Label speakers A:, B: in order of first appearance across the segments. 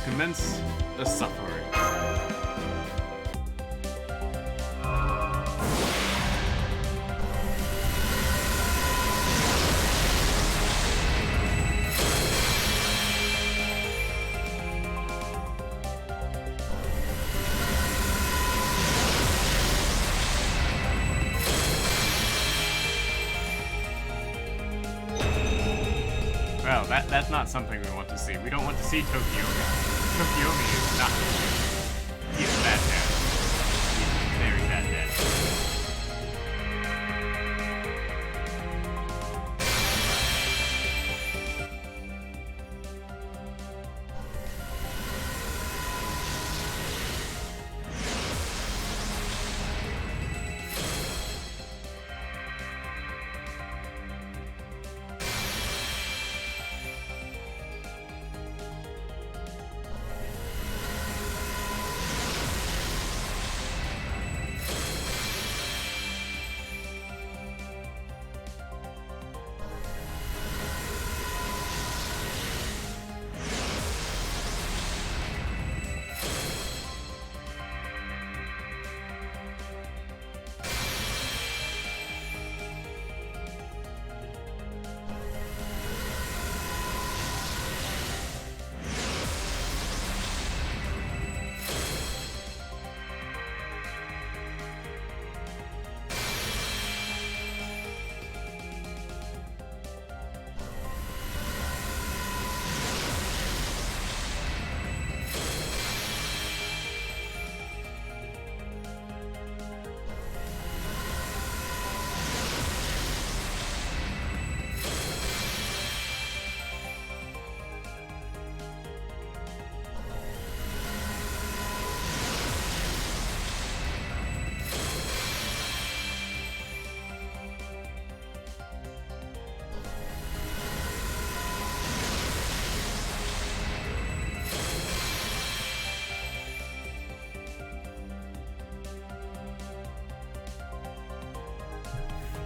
A: commence the suffering. Well, that's not something we want to see. We don't want to see Tokyomi. Tokyomi is not good. He's bad dad. He's very bad dad.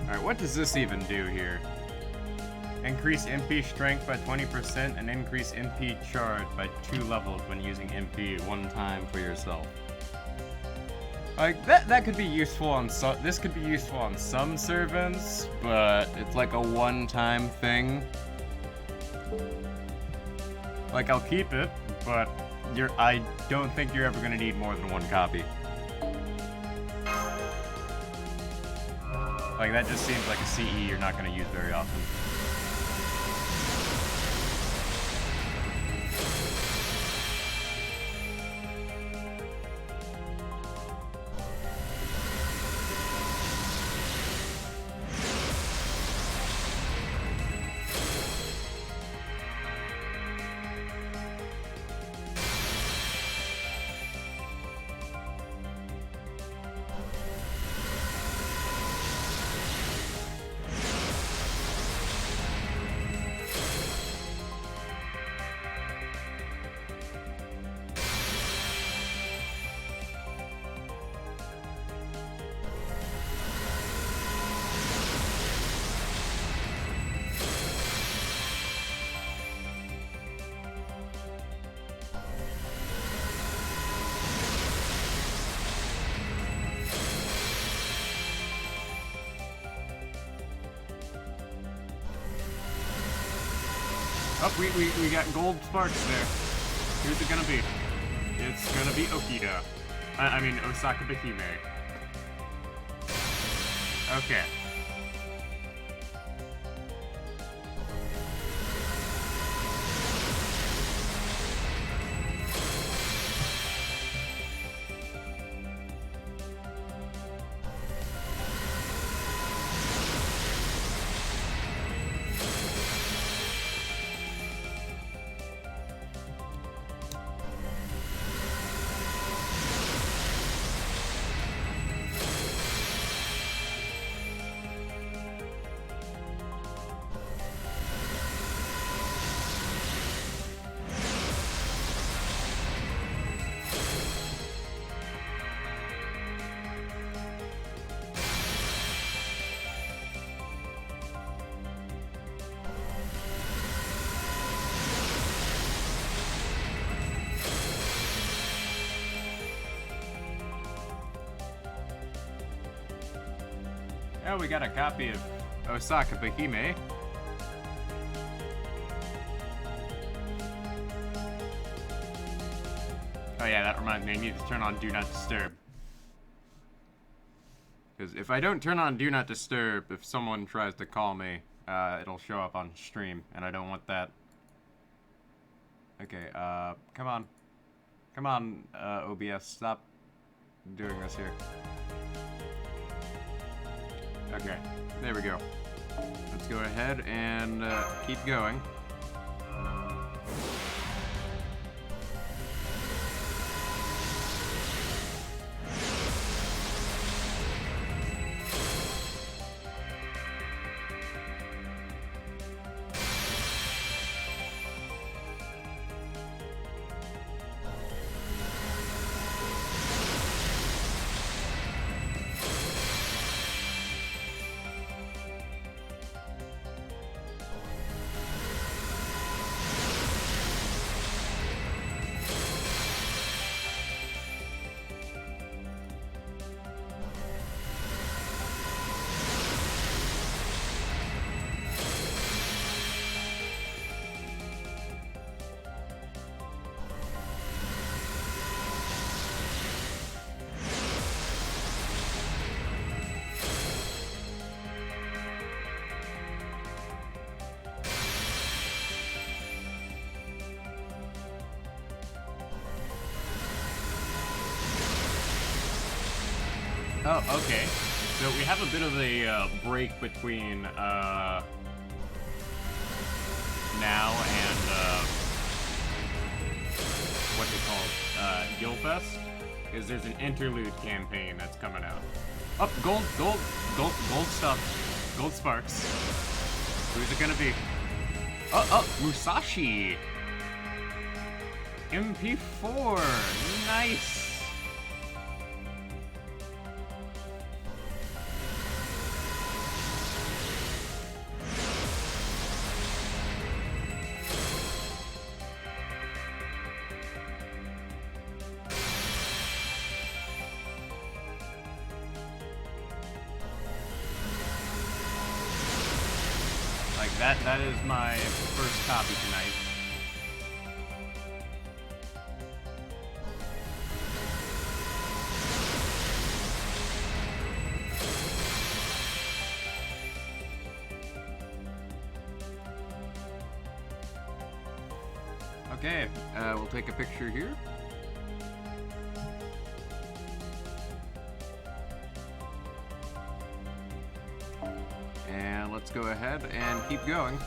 A: Alright, what does this even do here? Increase MP strength by 20% and increase MP charge by 2 levels when using MP one time for yourself. Like, that could be useful on some, this could be useful on some servants, but it's like a one-time thing. Like, I'll keep it, but I don't think you're ever gonna need more than one copy. Like, that just seems like a CE you're not going to use very often. Oh, we got gold sparks there. Who's it gonna be? It's gonna be Okita. I mean, Osaka Behime. Okay. Oh, we got a copy of Osaka Bahime. Oh yeah, that reminds me, I need to turn on Do Not Disturb. Because if I don't turn on Do Not Disturb, if someone tries to call me, it'll show up on stream, and I don't want that. Okay, come on. Come on, OBS, stop doing this here. Okay, there we go. Let's go ahead and keep going. Oh, okay. So we have a bit of a break between now and what they call Guildfest, because there's an interlude campaign that's coming out. Oh, gold stuff, gold sparks. Who's it gonna be? Oh, Musashi. NP5, nice. That is my first copy tonight. Okay, we'll take a picture here. And let's go ahead and keep going.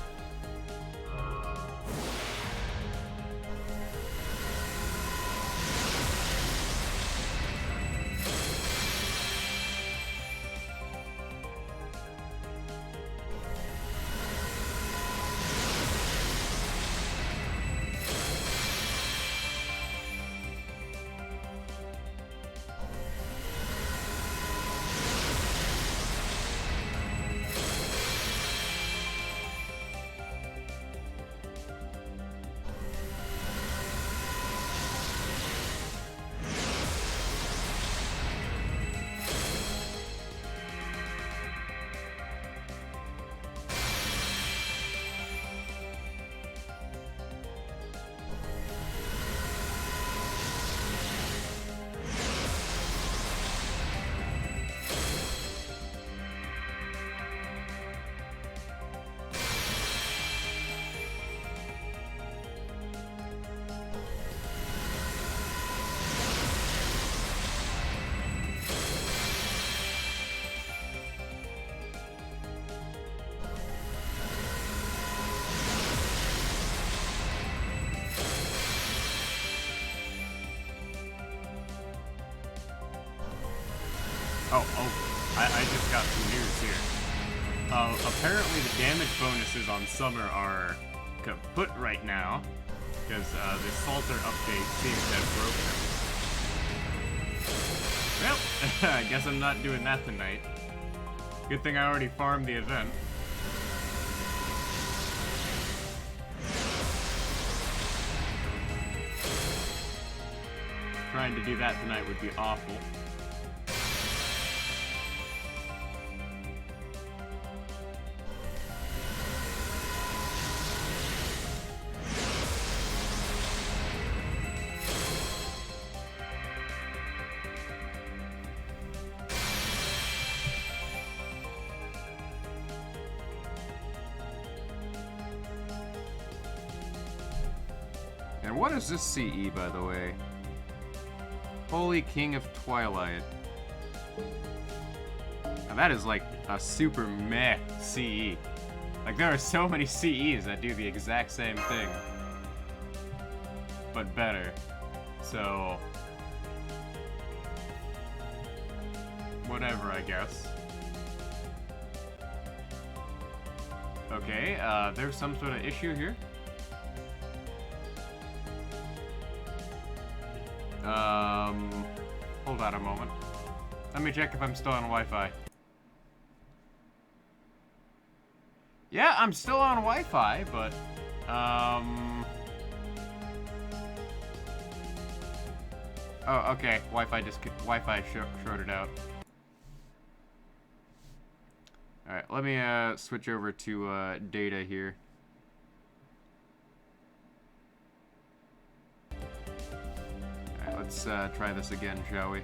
A: I just got some news here. Apparently the damage bonuses on Summer are kaput right now, because the Salter update seems to have broken them. Well, I guess I'm not doing that tonight. Good thing I already farmed the event. Trying to do that tonight would be awful. And what is this CE, by the way? Holy King of Twilight. Now that is like a super meh CE. Like, there are so many CEs that do the exact same thing, but better. So, whatever, I guess. Okay, there's some sort of issue here. Hold on a moment. Let me check if I'm still on Wi-Fi. Yeah, I'm still on Wi-Fi, but, oh, okay. Wi-Fi shorted out. Alright, let me, switch over to, data here. Alright, let's, try this again, shall we?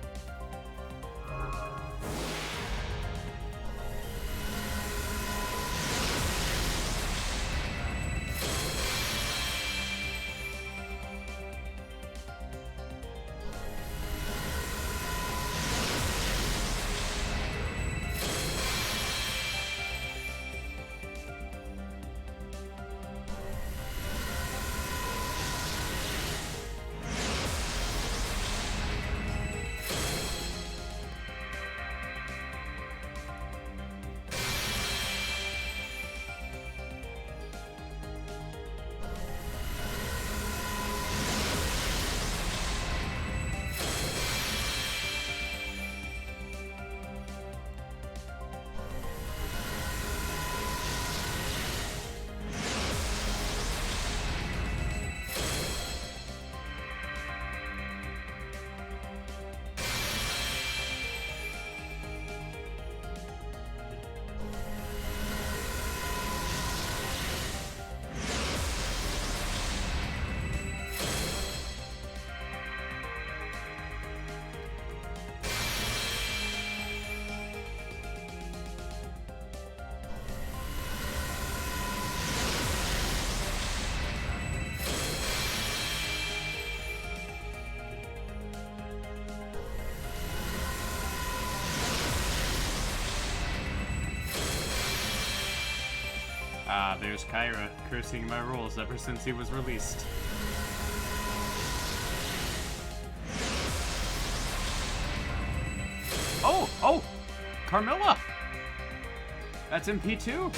A: There's Kyra, cursing my rolls ever since he was released. Oh! Carmilla! That's NP2?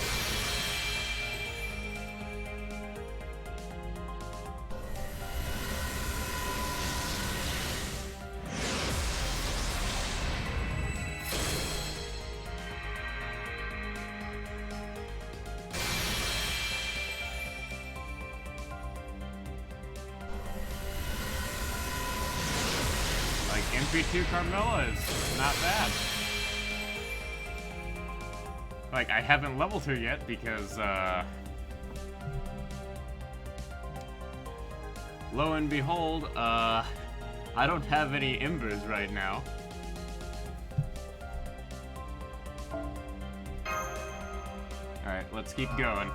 A: NP2 Carmilla is not bad. Like, I haven't leveled her yet because, lo and behold, I don't have any embers right now. Alright, let's keep going.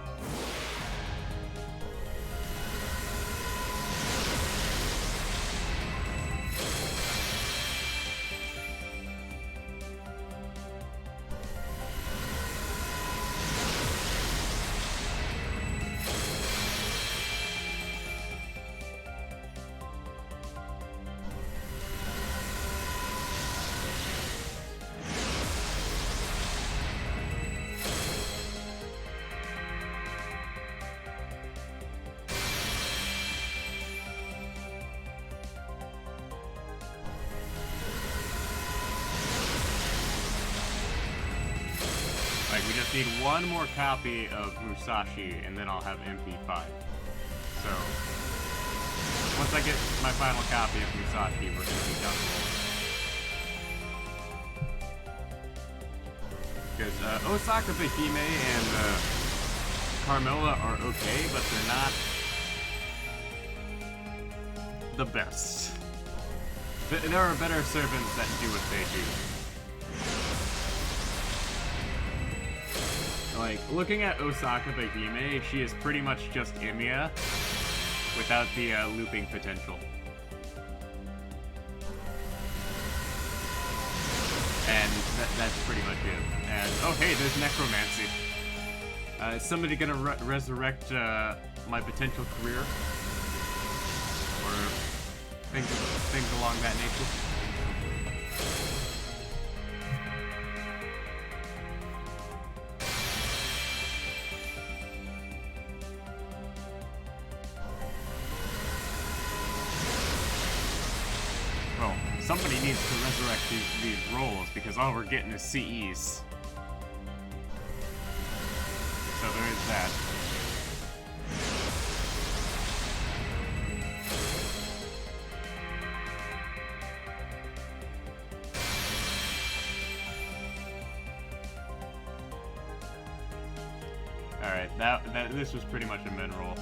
A: Like, we just need one more copy of Musashi, and then I'll have NP5. So, once I get my final copy of Musashi, we're gonna be done rolling. Because, Osaka Behime and, Carmilla are okay, but they're not the best. There are better servants that do what they do. Like, looking at Osaka Behime, she is pretty much just Emiya. without the looping potential. And that's pretty much it. And oh hey, there's necromancy. Is somebody gonna resurrect my potential career? Or things along that nature? Well, somebody needs to resurrect these roles because all we're getting is CEs. So there is that. Alright, this was pretty much a men roll.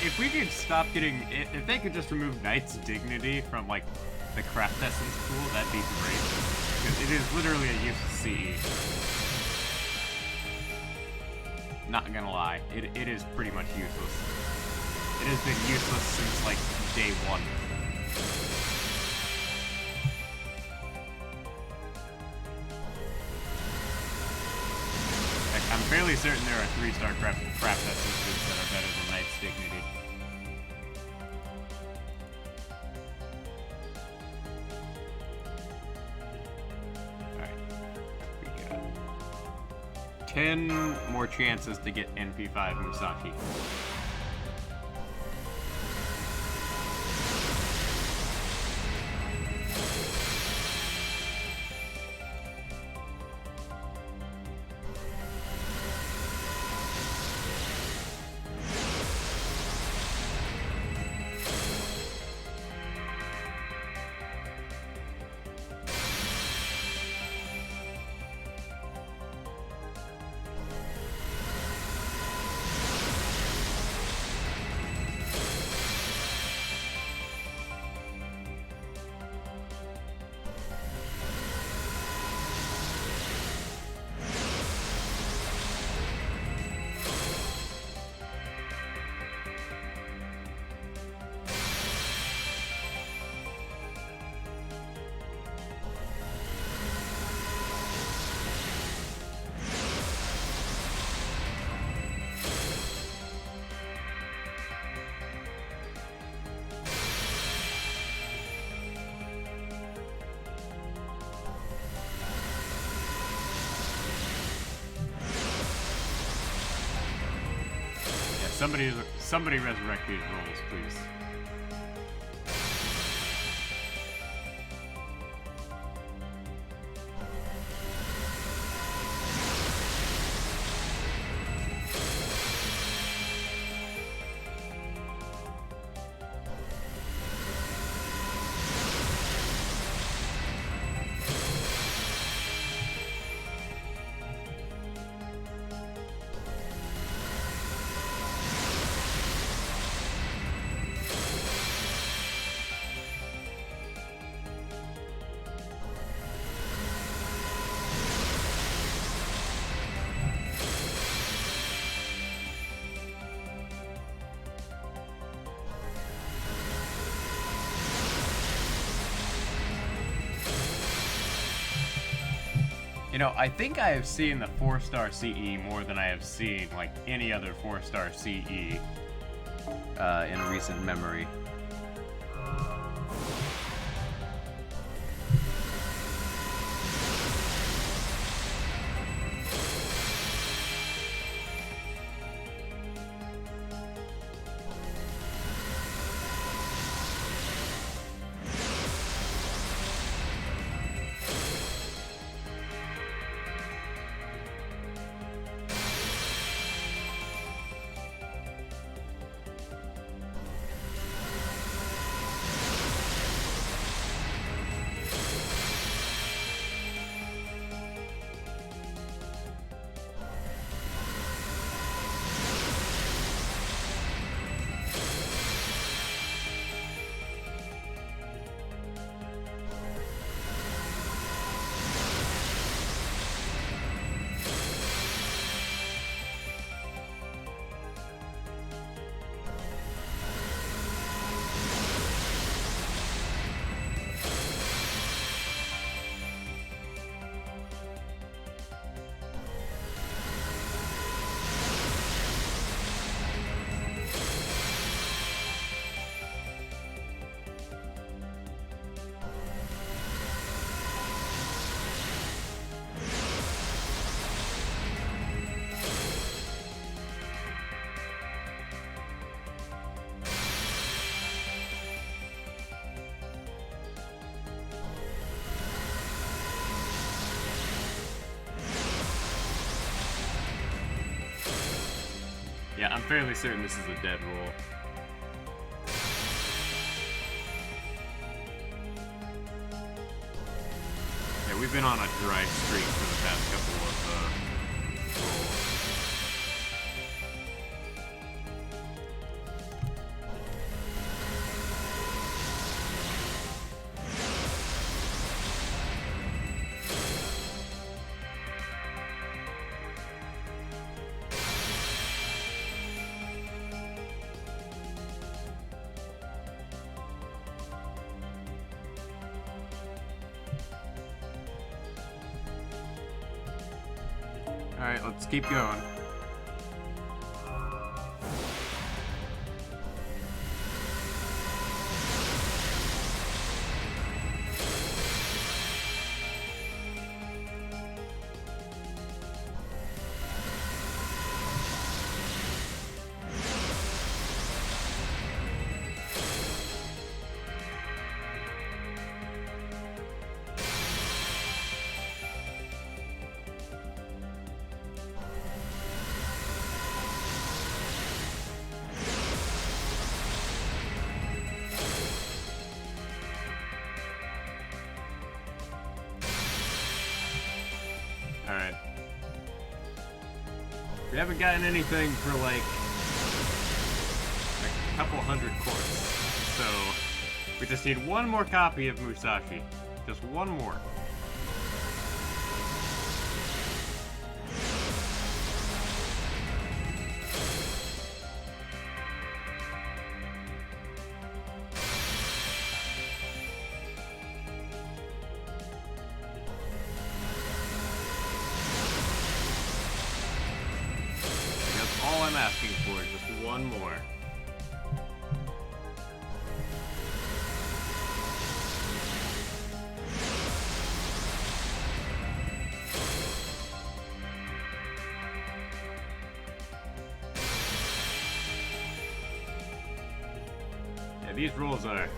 A: If we could stop getting, if they could just remove Knight's Dignity from, like, the Craft Essence pool, that'd be great. Because it is literally a useless CE. Not gonna lie, it is pretty much useless. It has been useless since, like, day one. I'm fairly certain there are 3-star craft essences that are better than Knight's Dignity. Alright. We got 10 more chances to get NP5 Musashi. Somebody resurrect these rolls, please. You know, I think I have seen the 4-star CE more than I have seen, like, any other 4-star CE in recent memory. Yeah, I'm fairly certain this is a dead roll. Yeah, we've been on a dry streak for the past couple of rolls. Alright, let's keep going. Alright. We haven't gotten anything for like a couple hundred coins. So we just need one more copy of Musashi. Just one more. All I'm asking for is just one more. Yeah, these rolls are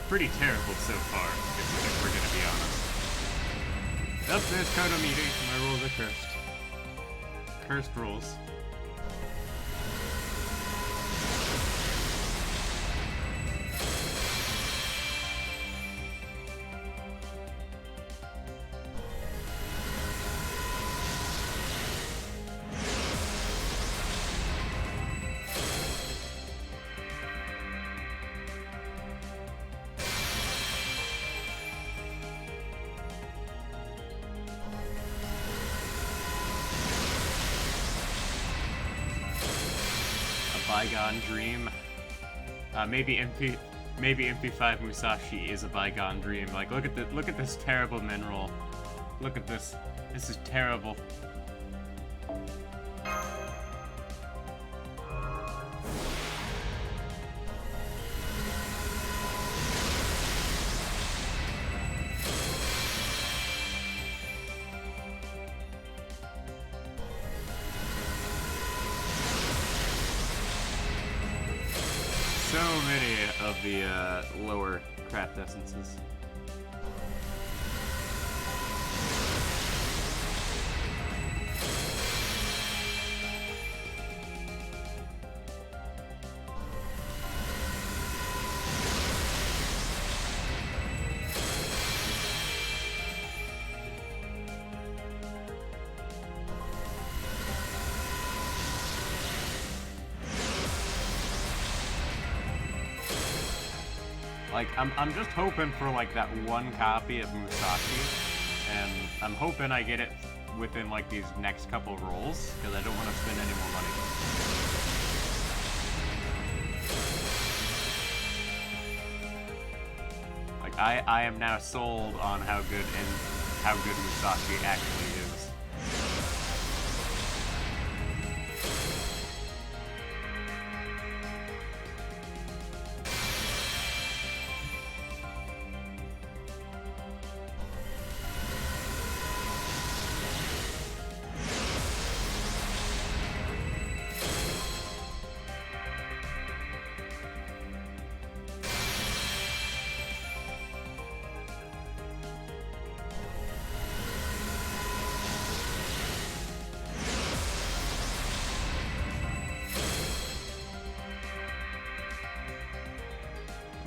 A: pretty terrible so far, if we're gonna be honest. Yep, there's Kodomiri. My rolls are cursed. Cursed rolls. Bygone dream. Maybe NP5 Musashi is a bygone dream. Like, look at this terrible mineral. Look at this This is terrible. So many of the lower craft essences. Like, I'm just hoping for, like, that one copy of Musashi, and I'm hoping I get it within, like, these next couple rolls, because I don't want to spend any more money. Like, I am now sold on how good Musashi actually is.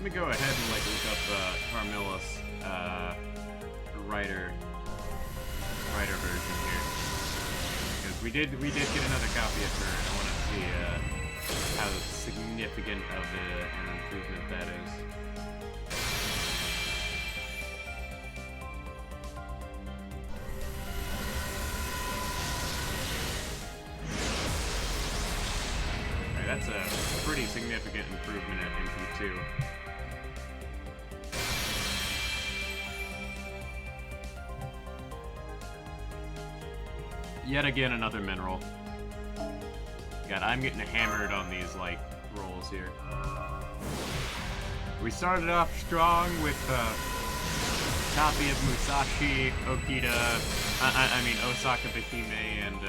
A: Let me go ahead and like look up Carmilla's writer version here, because we did get another copy of her, and I want to see how significant of an improvement that is. Alright, that's a pretty significant improvement at NP2. Yet again, another mineral. God, I'm getting hammered on these, like, rolls here. We started off strong with copy of Musashi, Okita, I mean Osaka Behime, and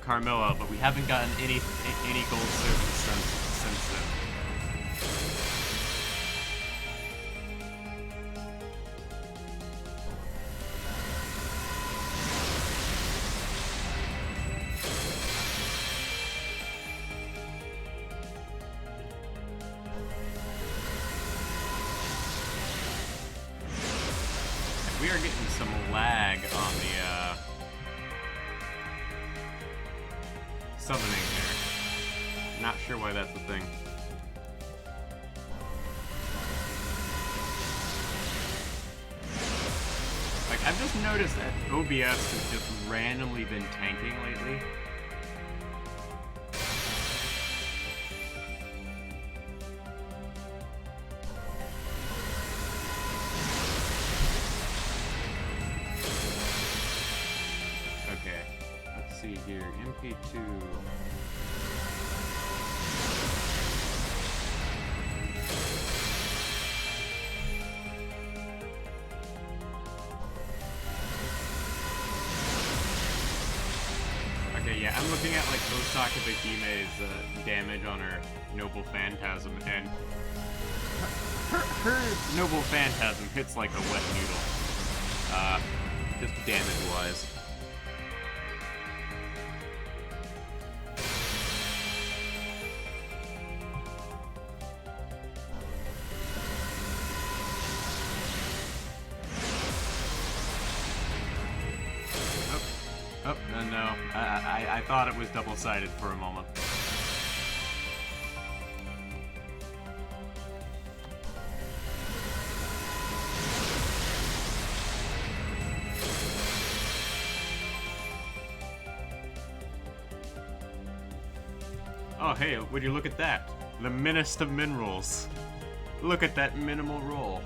A: Carmilla, but we haven't gotten any gold servants since then. We are getting some lag on the summoning here. Not sure why that's a thing. Like, I've just noticed that OBS has just randomly been tanking lately. See here, MP2. Okay, yeah, I'm looking at like Osaka Behime's damage on her Noble Phantasm, and her Noble Phantasm hits like a wet noodle, just damage-wise. Oh, no, I thought it was double-sided for a moment. Oh, hey, would you look at that? The Menace of Minerals. Look at that minimal roll.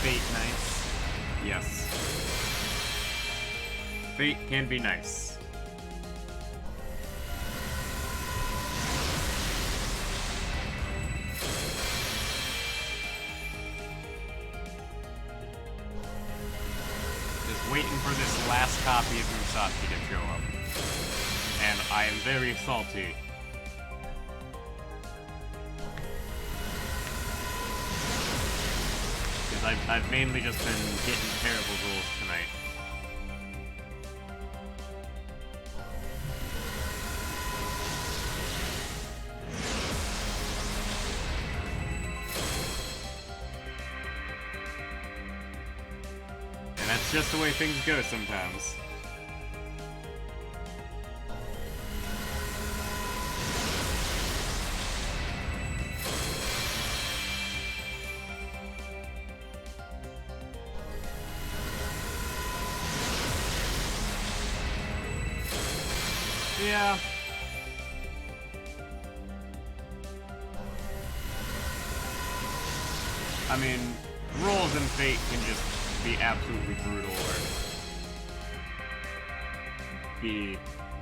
B: Fate nice?
A: Yes. Fate can be nice. Just waiting for this last copy of Musashi to show up. And I am very salty. Because I've mainly just been getting terrible rolls tonight. And that's just the way things go sometimes. Yeah. I mean, rolls in Fate can just be absolutely brutal or be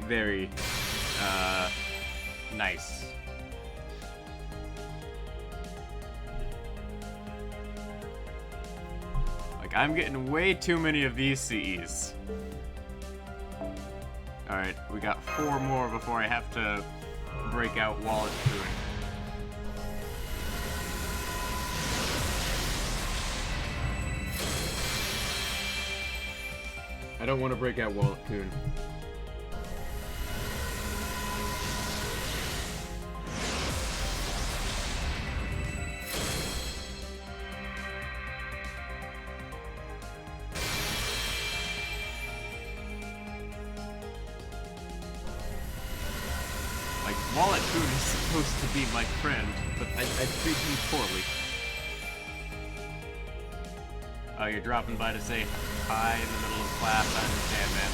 A: very, nice. Like, I'm getting way too many of these CEs. Alright, we got 4 more before I have to break out Wallet Coon. I don't want to break out Wallet Coon. Wallet Coon is supposed to be my friend, but I treat him poorly. Oh, you're dropping by to say hi in the middle of class. I understand, man.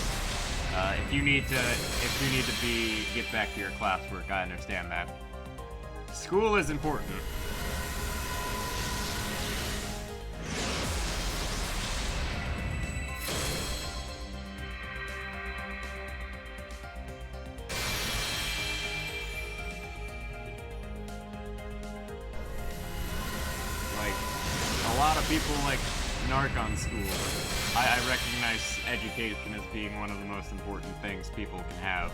A: If you need to get back to your classwork, I understand that. School is important. People like narc on school, but I recognize education as being one of the most important things people can have.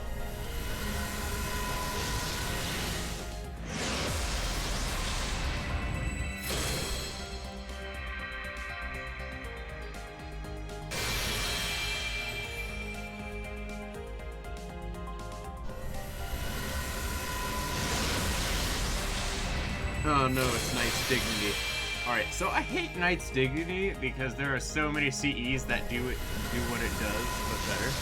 A: Oh no, it's Knight's Dignity. Alright, so I hate Knight's Dignity because there are so many CEs that do what it does, but better.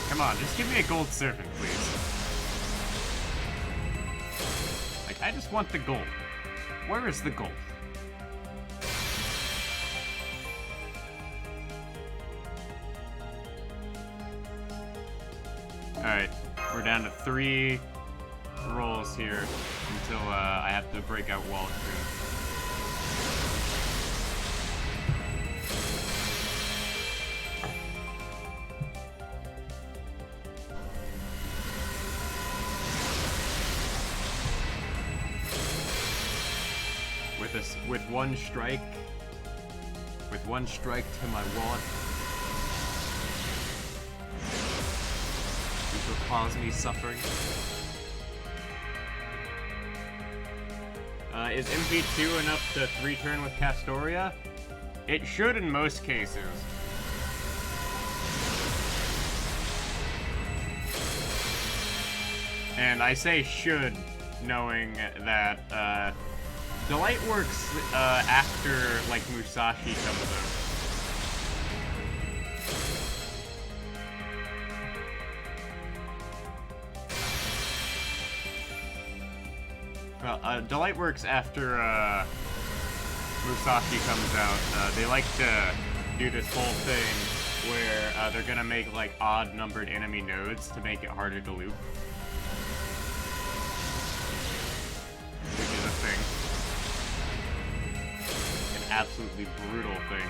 A: Come on, just give me a gold serpent, please. Like, I just want the gold. Where is the gold? Alright, we're down to 3 rolls here until I have to break out Wallet Coon. With one strike to my wallet, which will cause me suffering. Is NP2 enough to 3-turn with Castoria? It should in most cases. And I say should, knowing that, Delight works after, like, Musashi comes out. Delight works after Musashi comes out. They like to do this whole thing where they're gonna make, like, odd-numbered enemy nodes to make it harder to loop. Which is a thing. An absolutely brutal thing.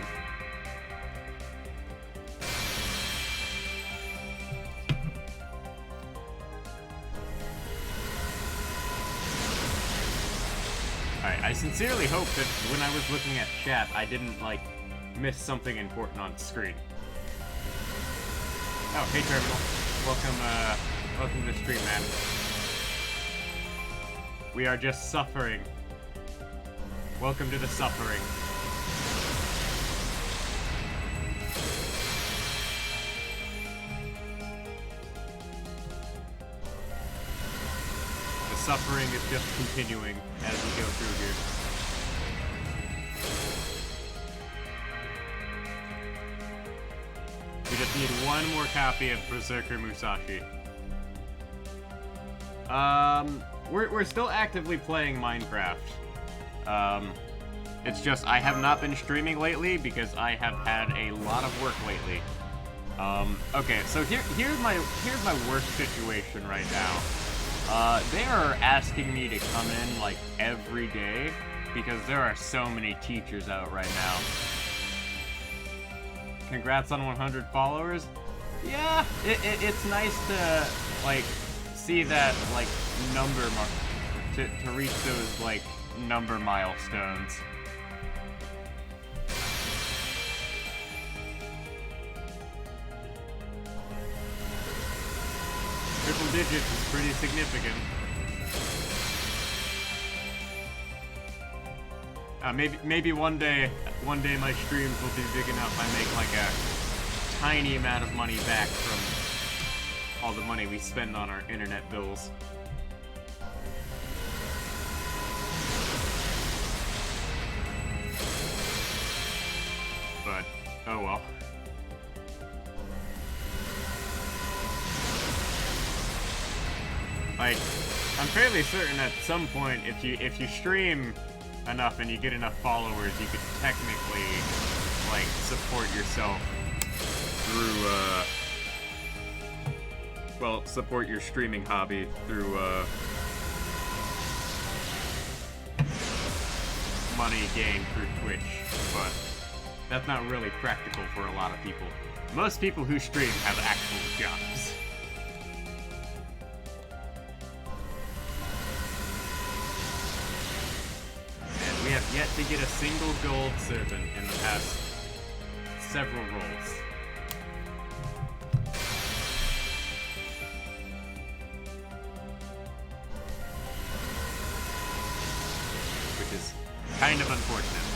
A: Alright, I sincerely hope that when I was looking at chat, I didn't, like, miss something important on screen. Oh, hey Terminal. Welcome to the stream, man. We are just suffering. Welcome to the suffering. The suffering is just continuing as we go through here. We just need one more copy of Berserker Musashi. We're still actively playing Minecraft. It's just I have not been streaming lately because I have had a lot of work lately. Okay, so here's my work situation right now. They are asking me to come in like every day because there are so many teachers out right now. Congrats on 100 followers. Yeah, it's nice to like see that like number to reach those like number milestones. Triple digits is pretty significant. Maybe one day my streams will be big enough I make like a tiny amount of money back from all the money we spend on our internet bills. But, oh well. Like, I'm fairly certain at some point if you stream enough and you get enough followers, you could technically, like, support yourself through, well, support your streaming hobby through, money gained through Twitch, but that's not really practical for a lot of people. Most people who stream have actual jobs. And we have yet to get a single gold servant in the past several rolls. Which is kind of unfortunate.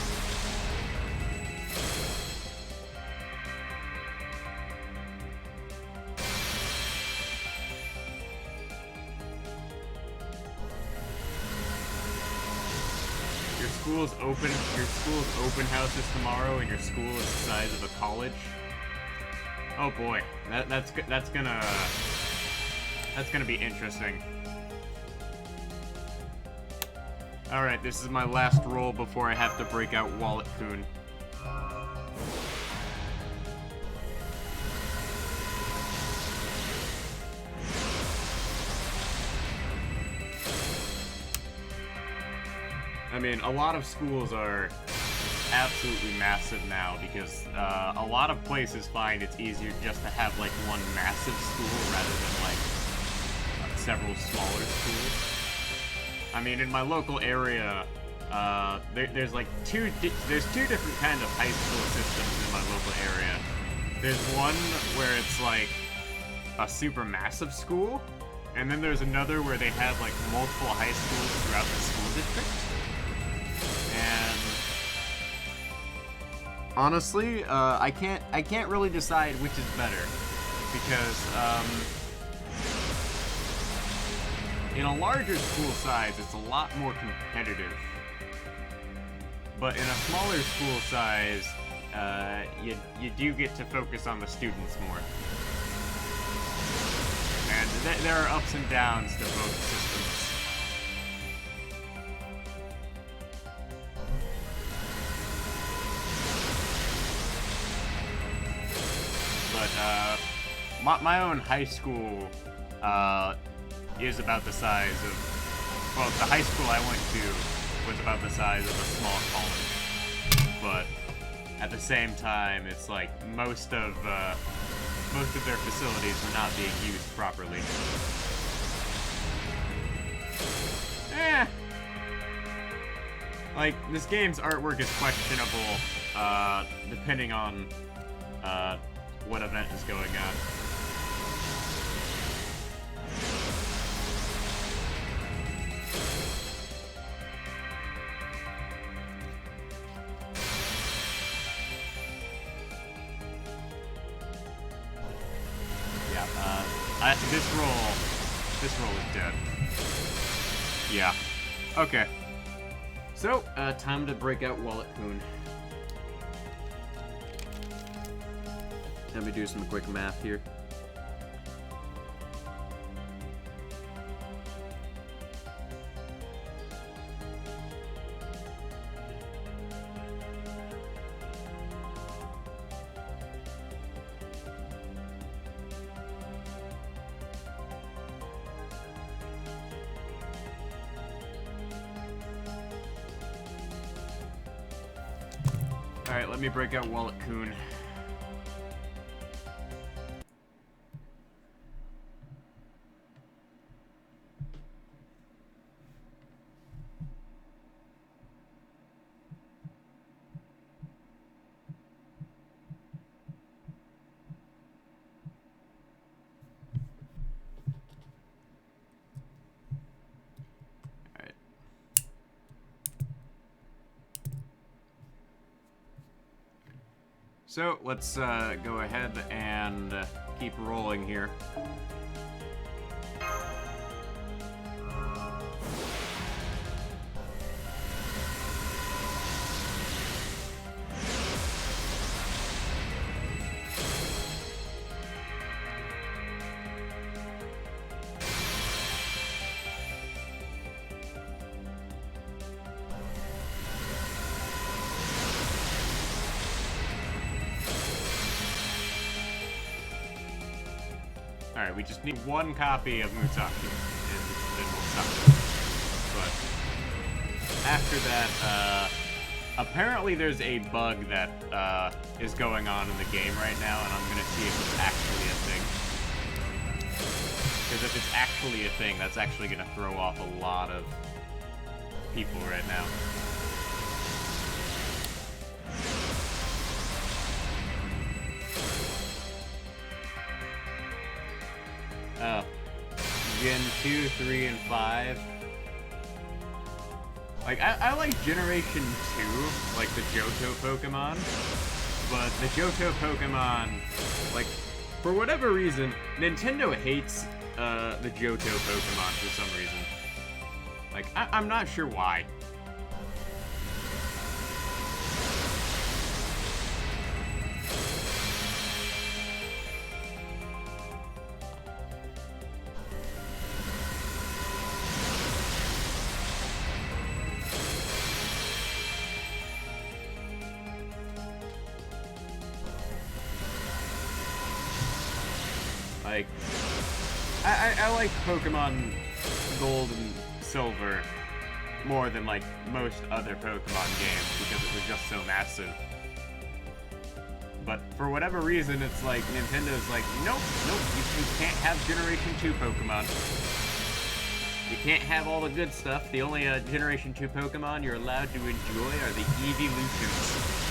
A: Your school's open house is tomorrow, and your school is the size of a college. Oh boy, that's gonna be interesting. All right, this is my last roll before I have to break out Wallet Coon. I mean, a lot of schools are absolutely massive now because a lot of places find it's easier just to have like one massive school rather than like several smaller schools. I mean, in my local area, there's two different kinds of high school systems in my local area. There's one where it's like a super massive school, and then there's another where they have like multiple high schools throughout the school district. And honestly, I can't really decide which is better because in a larger school size, it's a lot more competitive But in a smaller school size, you do get to focus on the students more. And there are ups and downs to both systems. But my own high school is about the size of, well, the high school I went to was about the size of a small college. But at the same time, it's like most of their facilities were not being used properly. Like, this game's artwork is questionable, depending on what event is going on. This roll is dead. Yeah. Okay. So, time to break out Wallet Coon. Let me do some quick math here. Alright, let me break out Wallet Coon. So, let's go ahead and keep rolling here. Alright, we just need one copy of Musashi, and then we'll stop. But after that, apparently there's a bug that is going on in the game right now, and I'm gonna see if it's actually a thing. Because if it's actually a thing, that's actually gonna throw off a lot of people right now. Oh. Gen 2, 3, and 5. Like, I like Generation 2, like the Johto Pokemon. But the Johto Pokemon, like, for whatever reason, Nintendo hates the Johto Pokemon for some reason. Like, I'm not sure why. Like, I like Pokemon Gold and Silver more than, like, most other Pokemon games because it was just so massive. But for whatever reason, it's like, Nintendo's like, nope, you can't have Generation 2 Pokemon. You can't have all the good stuff. The only Generation 2 Pokemon you're allowed to enjoy are the Evolutions.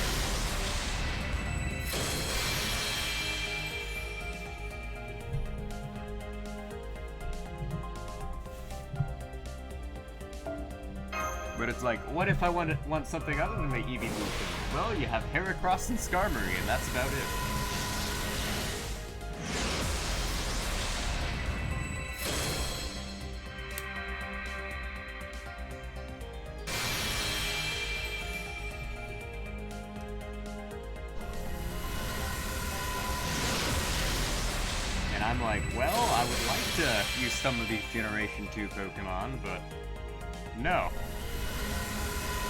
A: But it's like, what if I want something other than the Evolution? Well, you have Heracross and Skarmory, and that's about it. I'm like, well, I would like to use some of these Generation 2 Pokemon, but no.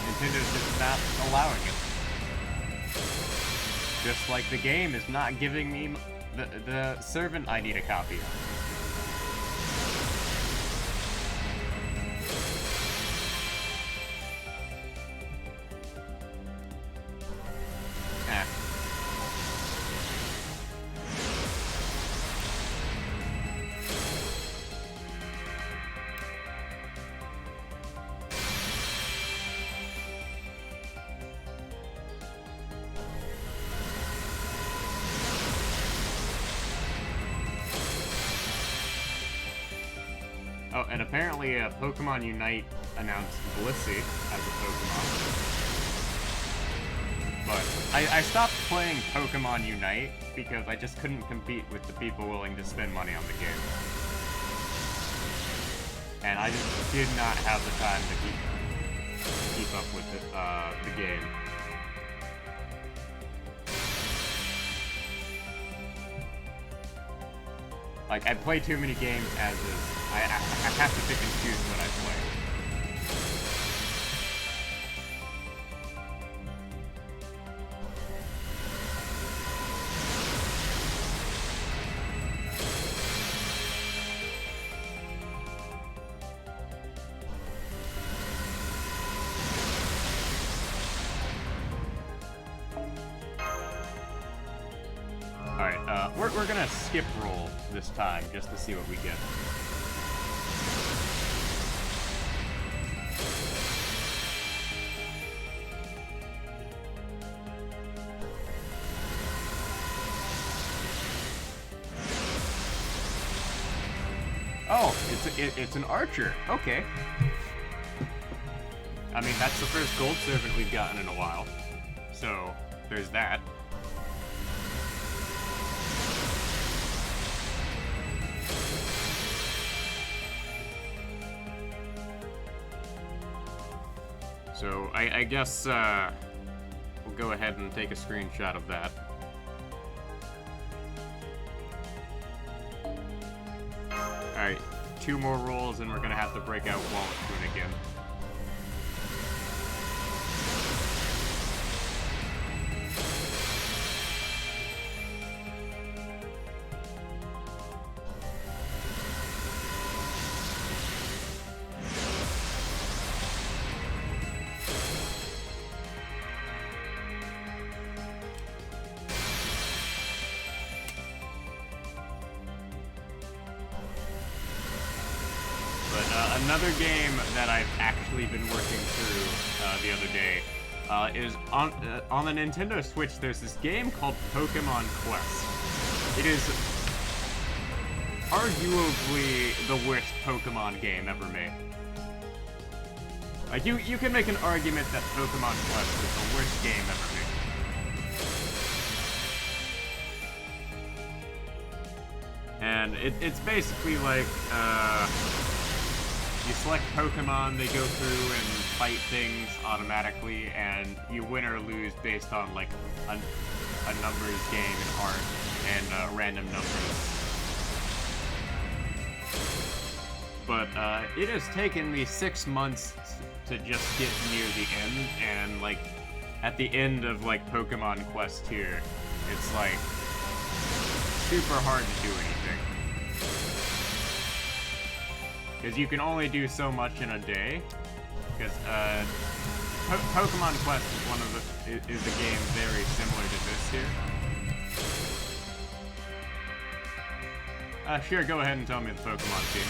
A: Nintendo's just not allowing it. Just like the game is not giving me the servant I need a copy of. Oh, and apparently Pokemon Unite announced Blissey as a Pokemon. But I stopped playing Pokemon Unite because I just couldn't compete with the people willing to spend money on the game. And I just did not have the time to keep up with the game. Like, I play too many games as is. I have to pick and choose what I play. Alright, we're gonna skip roll this time just to see what we get. Oh, it's an archer. Okay. I mean, that's the first gold servant we've gotten in a while. So, there's that. So, I guess, we'll go ahead and take a screenshot of that. Alright, 2 more rolls and we're gonna have to break out Wallet Spoon again. Another game that I've actually been working through the other day is on the Nintendo Switch. There's this game called Pokemon Quest. It is arguably the worst Pokemon game ever made. Like, you can make an argument that Pokemon Quest is the worst game ever made. And it's basically like, you select Pokemon, they go through and fight things automatically, and you win or lose based on, like, a numbers game in art and random numbers. But it has taken me 6 months to just get near the end, and, like, at the end of, like, Pokemon Quest here, it's, like, super hard to do anything. Because you can only do so much in a day. Because Pokemon Quest is a game very similar to this here. Sure, go ahead and tell me the Pokemon team.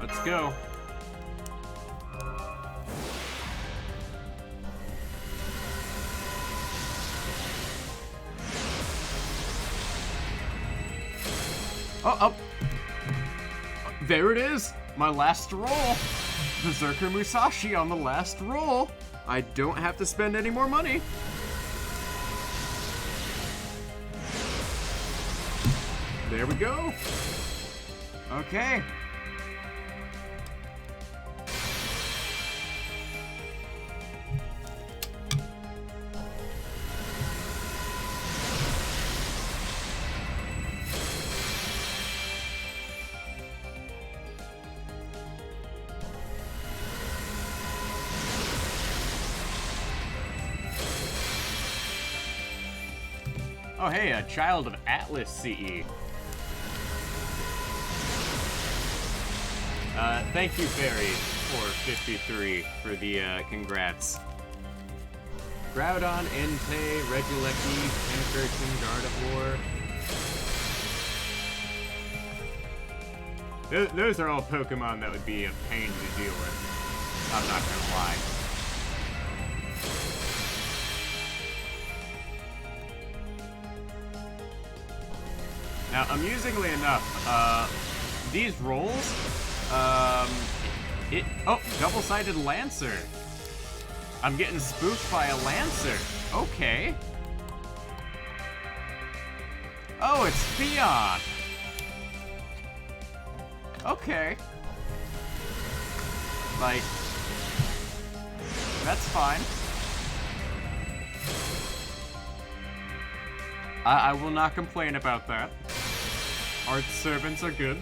A: Let's go. Oh, there it is! My last roll! Berserker Musashi on the last roll. I don't have to spend any more money. There we go. Okay. Oh, hey, a child of Atlas CE. Thank you, Barry, for 53 for the congrats. Groudon, Entei, Regieleki, Pincurchin, Gardevoir. Those are all Pokemon that would be a pain to deal with. I'm not gonna lie. Now, amusingly enough, these rolls, double-sided Lancer. I'm getting spooked by a Lancer. Okay. Oh, it's Fion. Okay. Like, that's fine. I will not complain about that. Art servants are good.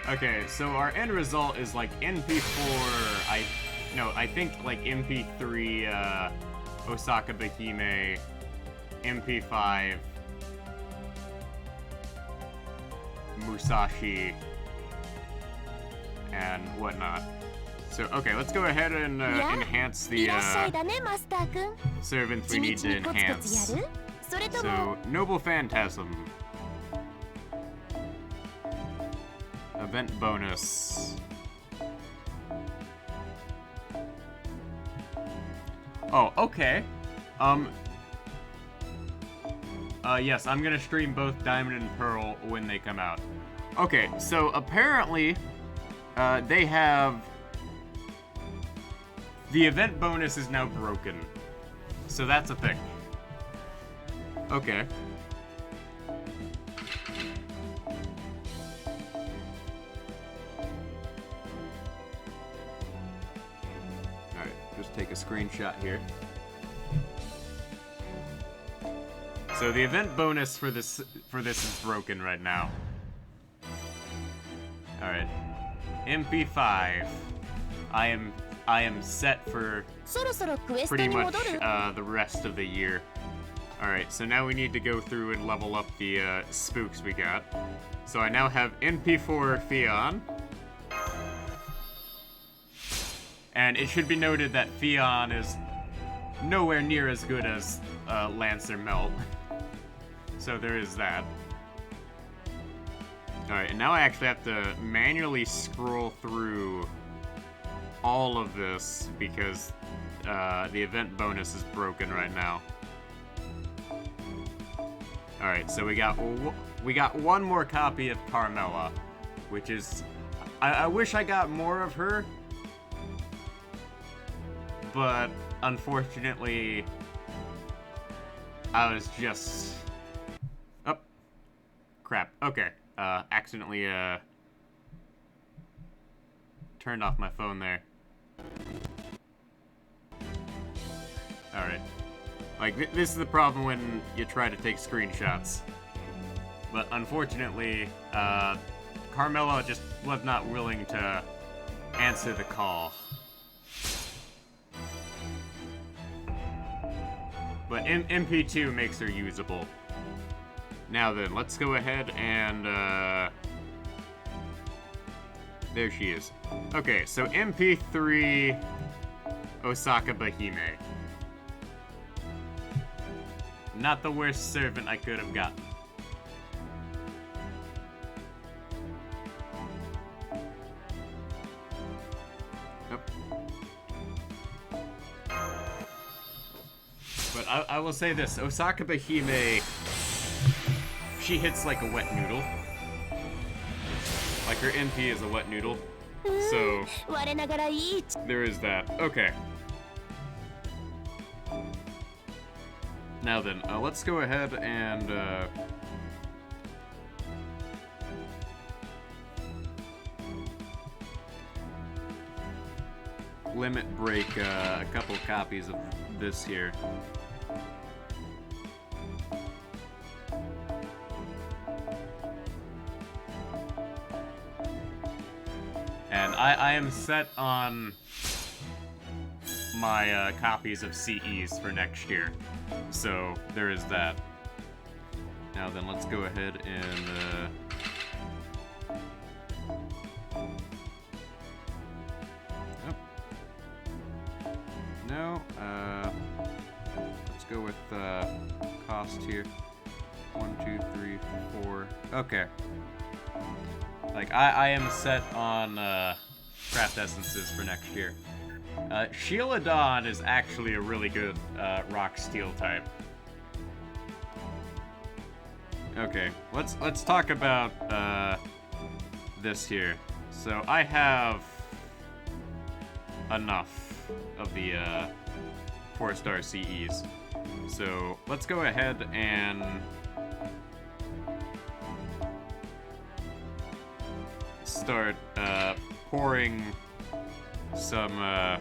A: Okay, so our end result is like NP4, I think like NP3, Osaka Behime, NP5, Musashi, and whatnot. So, okay, let's go ahead and enhance the servants we need to enhance. So, Noble Phantasm. Event bonus. Oh, okay. Yes, I'm gonna stream both Diamond and Pearl when they come out. Okay, so apparently, they have... The event bonus is now broken. So that's a thing. Okay. Take a screenshot here. So the event bonus for this is broken right now. All right, MP5. I am set for pretty much the rest of the year. All right, so now we need to go through and level up the spooks we got. So I now have NP4 Fion. And it should be noted that Fion is nowhere near as good as Lancer Melt. So there is that. Alright, and now I actually have to manually scroll through all of this because the event bonus is broken right now. Alright, so we got one more copy of Carmella, which is... I wish I got more of her. But unfortunately, I was just... Oh. Crap. Okay. Accidentally, turned off my phone there. Alright. Like, this is the problem when you try to take screenshots. But unfortunately, Carmella just was not willing to answer the call. But MP2 makes her usable. Now then, let's go ahead and, there she is. Okay, so MP3 Osaka Behime. Not the worst servant I could have gotten. But I will say this, Osaka Behime, she hits like a wet noodle. Like her NP is a wet noodle. So, there is that. Okay. Now then, let's go ahead and, limit break a couple copies of this here. And I am set on my copies of CEs for next year. So there is that. Now then, let's go ahead and no, let's go with cost here. 1, 2, 3, 4. Okay. Like I am set on craft essences for next year. Shieldon is actually a really good rock steel type. Okay, let's talk about this here. So I have enough of the 4-star CEs. So let's go ahead and start pouring some of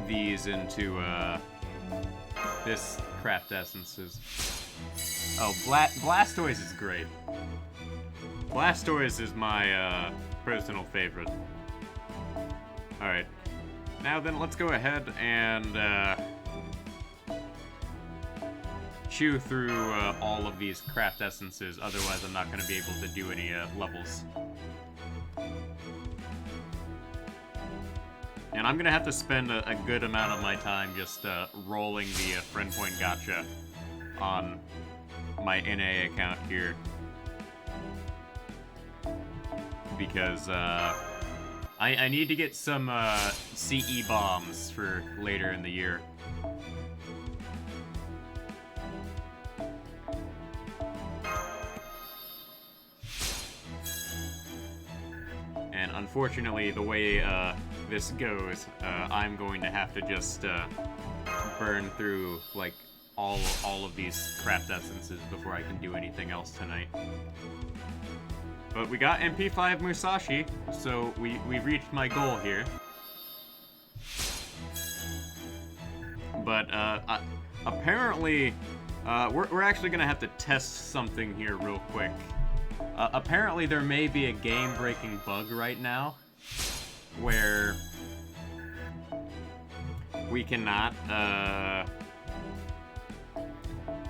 A: these into this craft essences. Oh, Blastoise is great. Blastoise is my personal favorite. Alright. Now then, let's go ahead and chew through all of these craft essences, otherwise I'm not going to be able to do any levels. And I'm going to have to spend a good amount of my time just rolling the friend point gacha on my NA account here. Because I need to get some CE bombs for later in the year. And unfortunately, the way this goes, I'm going to have to just burn through like all of these craft essences before I can do anything else tonight. But we got NP5 Musashi, so we reached my goal here. But apparently, we're actually gonna have to test something here real quick. Apparently there may be a game-breaking bug right now where we cannot,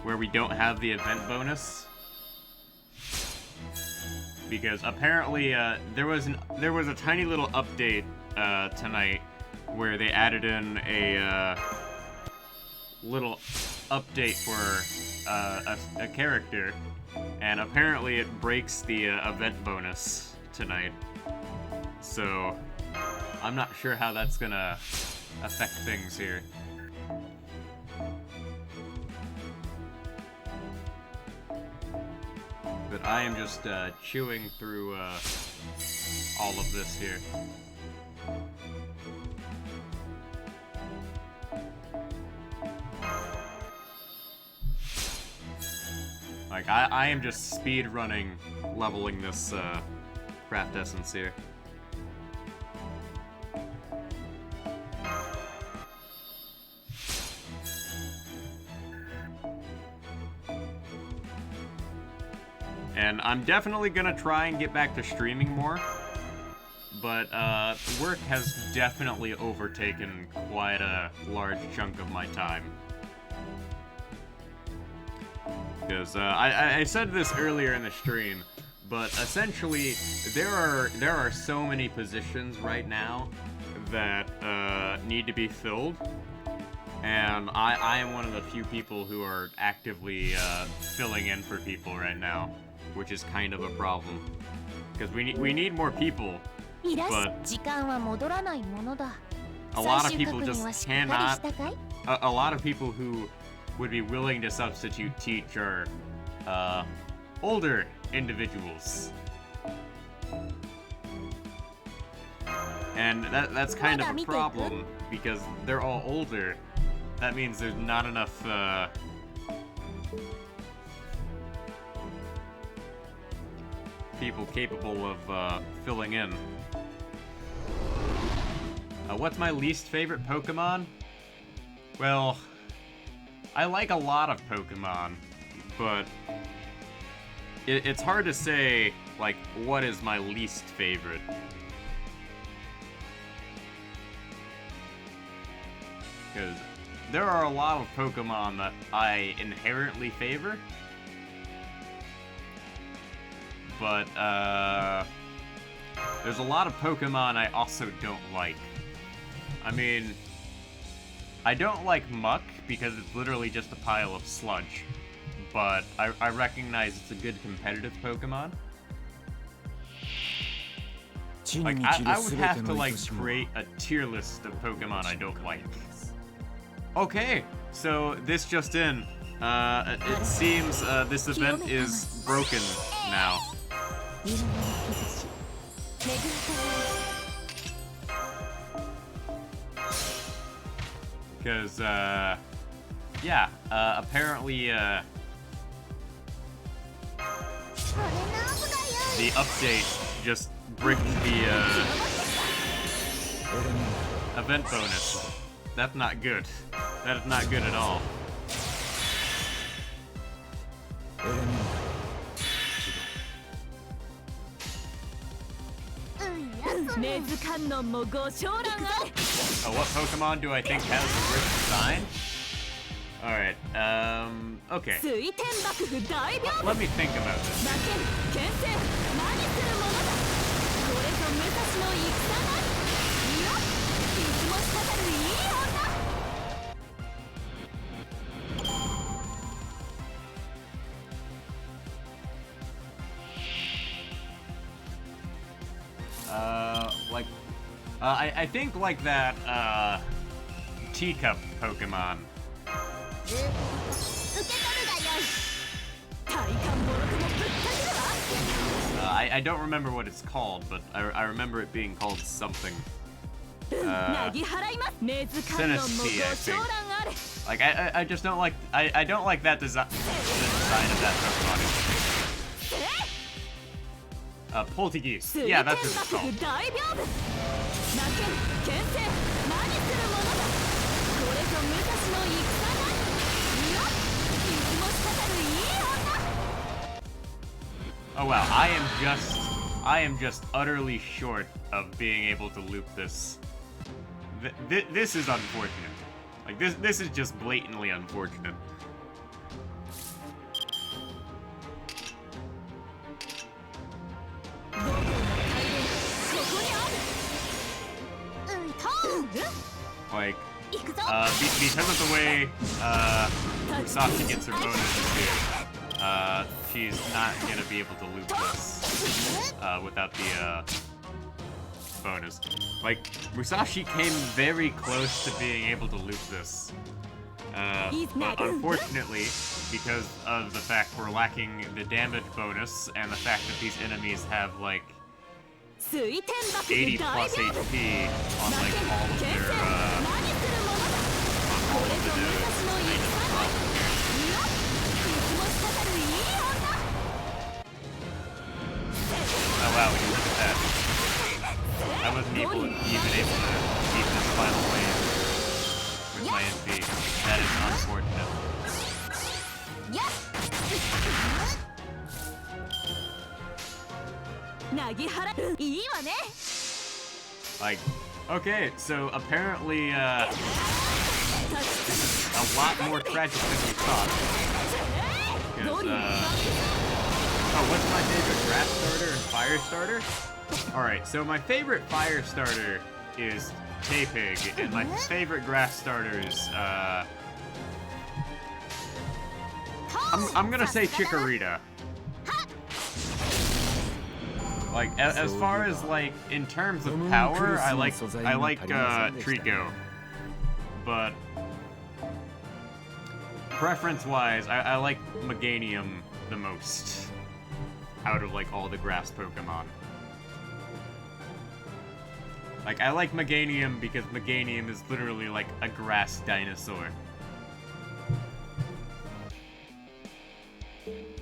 A: where we don't have the event bonus. Because apparently there was a tiny little update tonight where they added in a little update for a character, and apparently it breaks the event bonus tonight. So I'm not sure how that's gonna affect things here. But I am just chewing through all of this here. Like, I am just speed running, leveling this craft essence here. And I'm definitely gonna try and get back to streaming more, but work has definitely overtaken quite a large chunk of my time. Because I said this earlier in the stream, but essentially there are so many positions right now that need to be filled, and I am one of the few people who are actively filling in for people right now. which is kind of a problem. Because we need more people, but a lot of people just cannot. A lot of people who would be willing to substitute teach are older individuals. And that's kind of a problem, because they're all older. That means there's not enough people capable of filling in. What's my least favorite Pokemon? Well, I like a lot of Pokemon, but it's hard to say, like, what is my least favorite. Because there are a lot of Pokemon that I inherently favor, but there's a lot of Pokemon I also don't like. I mean, I don't like Muck because it's literally just a pile of sludge, but I recognize it's a good competitive Pokemon. Like, I would have to, like, create a tier list of Pokemon I don't like. Okay, so this just in. It seems this event is broken now. Because, yeah, apparently, the update just bricked the, event bonus. That's not good. That is not good at all. What Pokemon do I think has the worst design? Alright, okay. Let me think about this. I think like that, teacup Pokemon. I don't remember what it's called, but I remember it being called something. Sinistea, I think. Like, I just don't like, I don't like that design of that Pokemon. Poltergeist. Yeah, that's what it's called. Oh wow, I am just utterly short of being able to loop this. This is unfortunate. Like, this is just blatantly unfortunate. Like, because of the way Musashi gets her bonuses here, she's not gonna be able to loop this without the bonus. Like, Musashi came very close to being able to loop this, but unfortunately, because of the fact we're lacking the damage bonus and the fact that these enemies have like 80 plus HP on like all of their Oh wow, when you look at that, I wasn't even able to beat this final wave with my NP. That is unfortunate. Like, okay, so apparently, this is a lot more tragic than we thought. Because, oh, what's my favorite grass starter and fire starter? Alright, so my favorite fire starter is K-Pig, and my favorite grass starter is, I'm gonna say Chikorita. Like, as far as, like, in terms of power, I like Trico. But preference-wise, I like Meganium the most out of, like, all the grass Pokemon. Like, I like Meganium because Meganium is literally, like, a grass dinosaur.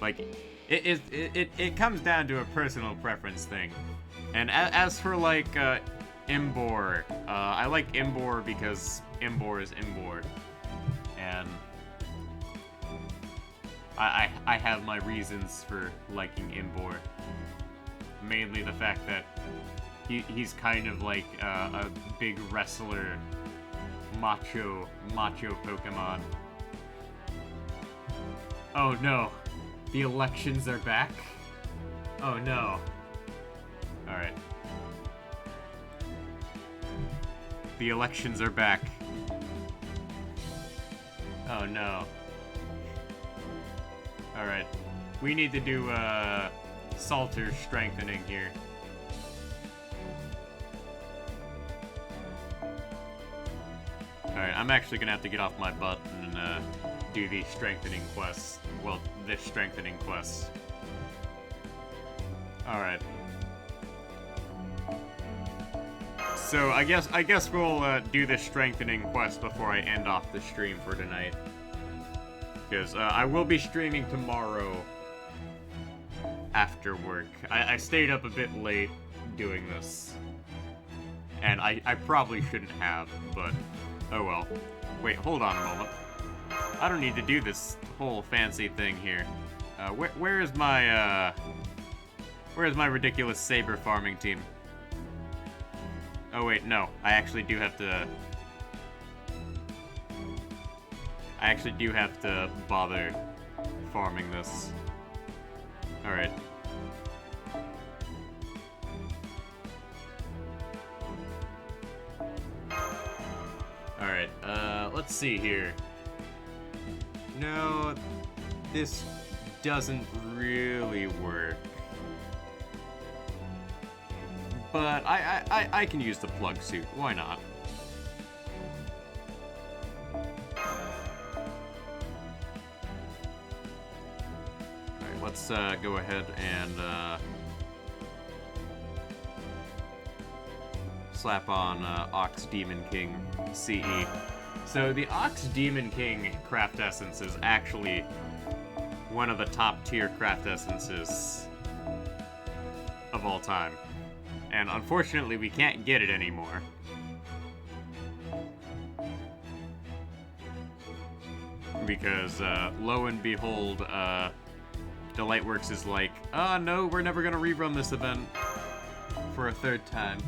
A: Like, it comes down to a personal preference thing. And as for, like, Imbor, I like Imbor because Imbor is Imbor. And I have my reasons for liking Imbor. Mainly the fact that he's kind of like a big wrestler, macho Pokemon. Oh no. The elections are back? Oh no. Alright. The elections are back. Oh no. Alright. We need to do Salter strengthening here. Alright, I'm actually gonna have to get off my butt and do the strengthening quests. Well, this strengthening quest. Alright. So I guess we'll do this strengthening quest before I end off the stream for tonight. Because I will be streaming tomorrow after work. I stayed up a bit late doing this. And I probably shouldn't have, but oh well. Wait, hold on a moment. I don't need to do this whole fancy thing here. Where's my ridiculous saber farming team? Oh wait, no. I actually do have to bother farming this. Alright. Alright, let's see here. No, this doesn't really work. But I can use the plug suit. Why not? Alright, let's go ahead and slap on Ox Demon King CE. So the Ox Demon King craft essence is actually one of the top tier craft essences of all time. And unfortunately we can't get it anymore. Because lo and behold, Delightworks is like, oh no, we're never gonna rerun this event for a third time.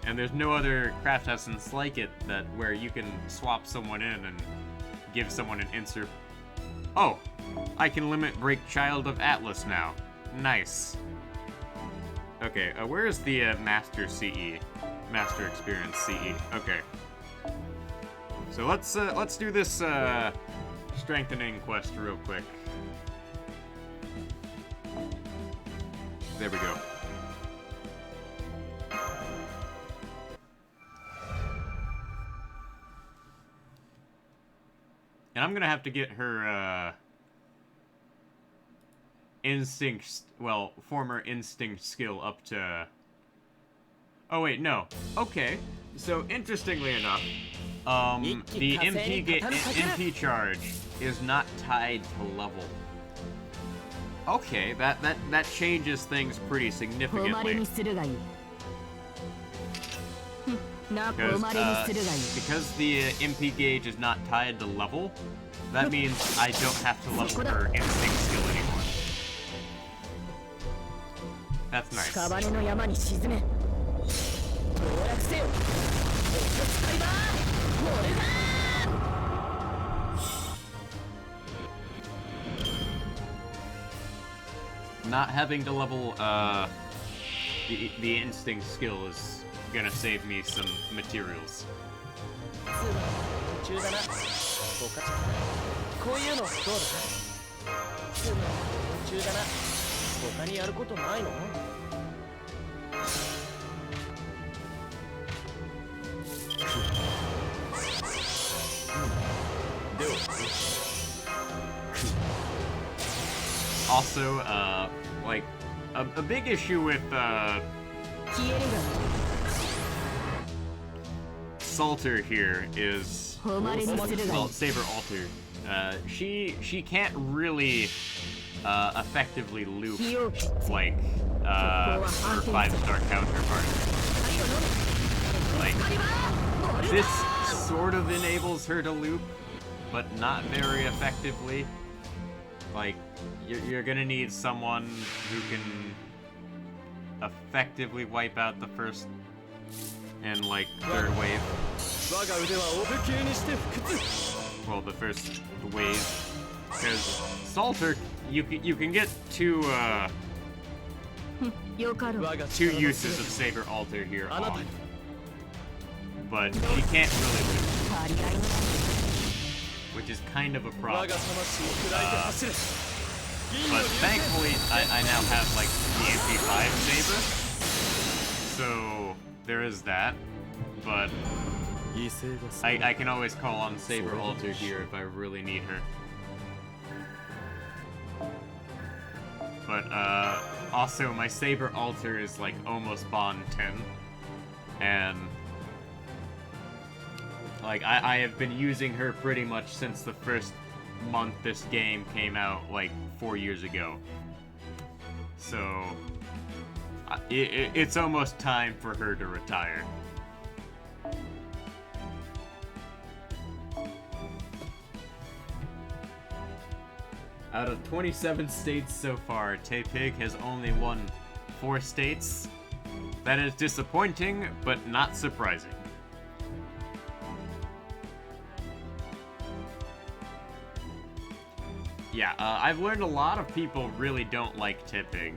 A: And there's no other craft essence like it that where you can swap someone in and give someone an insert. Oh, I can limit break Child of Atlas now. Nice. Okay, where is the Master CE? Master Experience CE. Okay. So let's do this strengthening quest real quick. There we go. And I'm gonna have to get her, former instinct skill up to... Oh wait, no. Okay. So, interestingly enough, the MP charge is not tied to level. Okay, that changes things pretty significantly. Because the MP gauge is not tied to level, that means I don't have to level her instinct skill anymore. That's nice. Not having to level the instinct skill is gonna save me some materials. Also, like, a big issue with, Salter here is, well, Saber Alter. She can't really, effectively loop, like, her 5-star counterpart. Like, this sort of enables her to loop, but not very effectively. Like, you're gonna need someone who can effectively wipe out the first and, like, third wave. Well, the first wave. Because Salter, you can get two uses of Saber Alter here on. But she can't really loop, which is kind of a problem. But thankfully, I now have, like, the NP5 Saber, so there is that. But I can always call on Saber Alter here if I really need her. But also my Saber Alter is, like, almost Bond 10, and like I have been using her pretty much since the first month this game came out, like 4 years ago. So it's almost time for her to retire. Out of 27 states so far, Taepig has only won 4 states. That is disappointing, but not surprising. Yeah, I've learned a lot of people really don't like Taepig.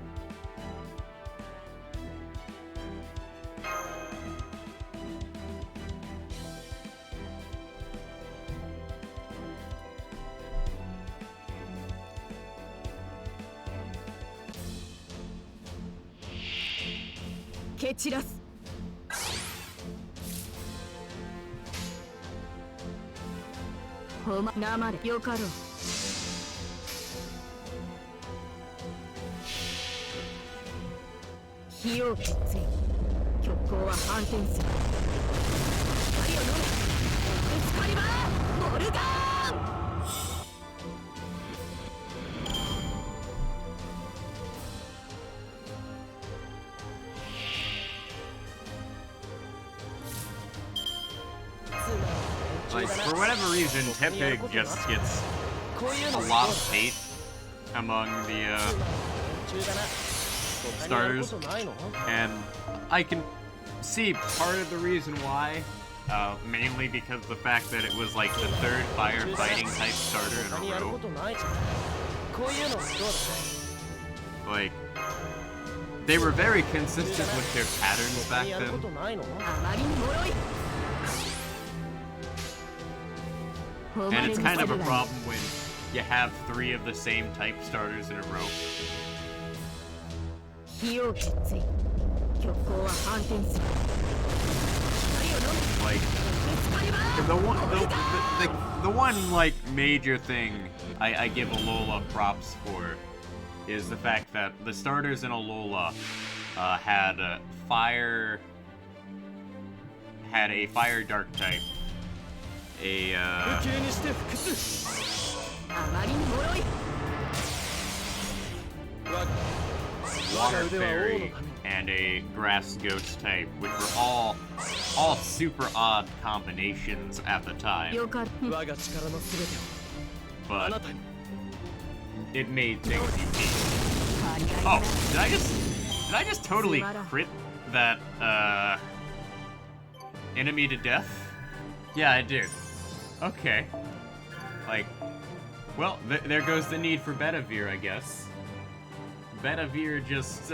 A: Like, for whatever reason, Taepig just gets a lot of hate among the starters, and I can see part of the reason why, mainly because of the fact that it was like the 3rd firefighting type starter in a row. Like, they were very consistent with their patterns back then. And it's kind of a problem when you have 3 of the same type starters in a row. Like, the one like major thing I give Alola props for is the fact that the starters in Alola had a fire dark type, a water fairy, and a grass ghost type, which were all super odd combinations at the time. But it made things unique. Oh, did I just totally crit that enemy to death? Yeah, I did. Okay. Like, well, there goes the need for Bedivere, I guess. Bedivere just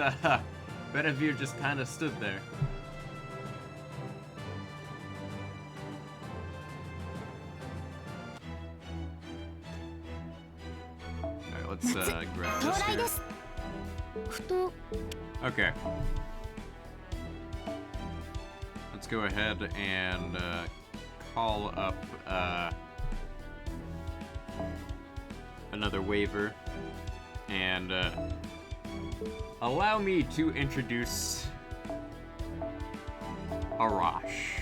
A: kind of stood there. Alright, let's grab this here. Okay. Let's go ahead and call up another waiver. And allow me to introduce Arash.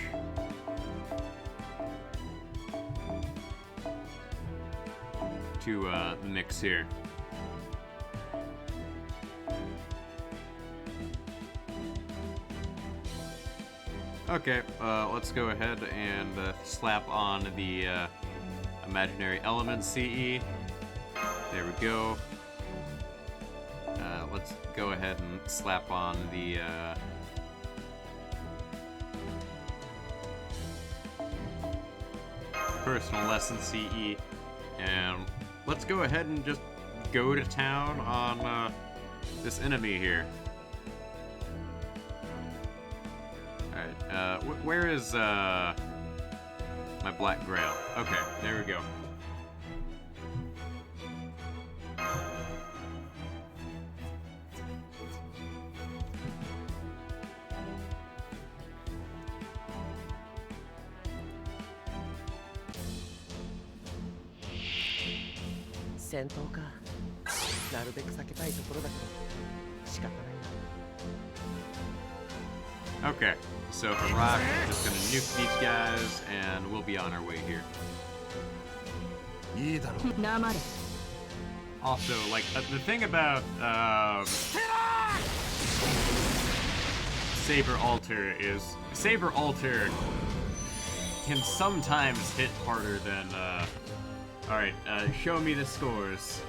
A: To the mix here. Okay, let's go ahead and slap on the imaginary element CE. There we go. Let's go ahead and slap on the personal lesson CE, and let's go ahead and just go to town on this enemy here. Alright, where is my Black Grail? Okay, there we go. Okay, so Arash is just gonna nuke these guys, and we'll be on our way here. Also, like, the thing about Saber Alter is Saber Alter can sometimes hit harder than alright, show me the scores.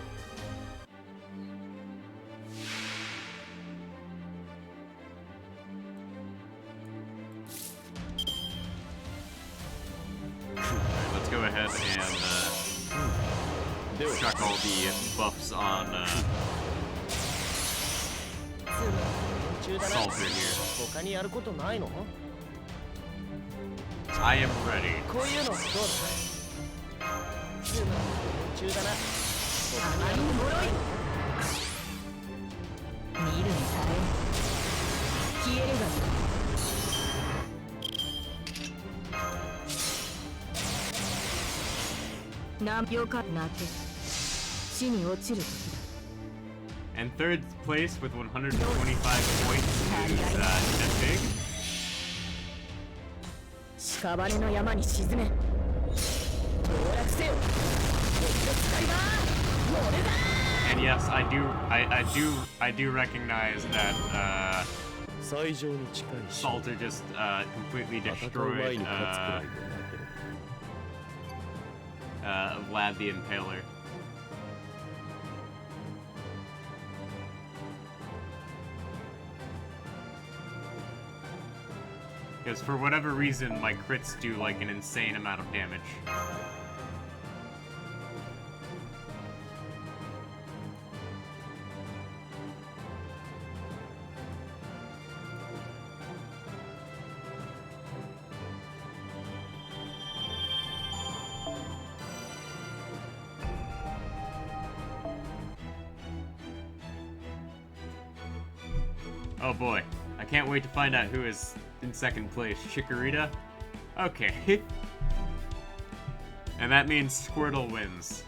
A: Let's go ahead and chuck all the buffs on Salter here. I am ready. And third place with 125 points is Nepig. And yes, I do recognize that Salter just completely destroyed Vlad the Impaler. Because for whatever reason, my crits do like an insane amount of damage. Oh boy, I can't wait to find out who is in second place. Chikorita? Okay. And that means Squirtle wins.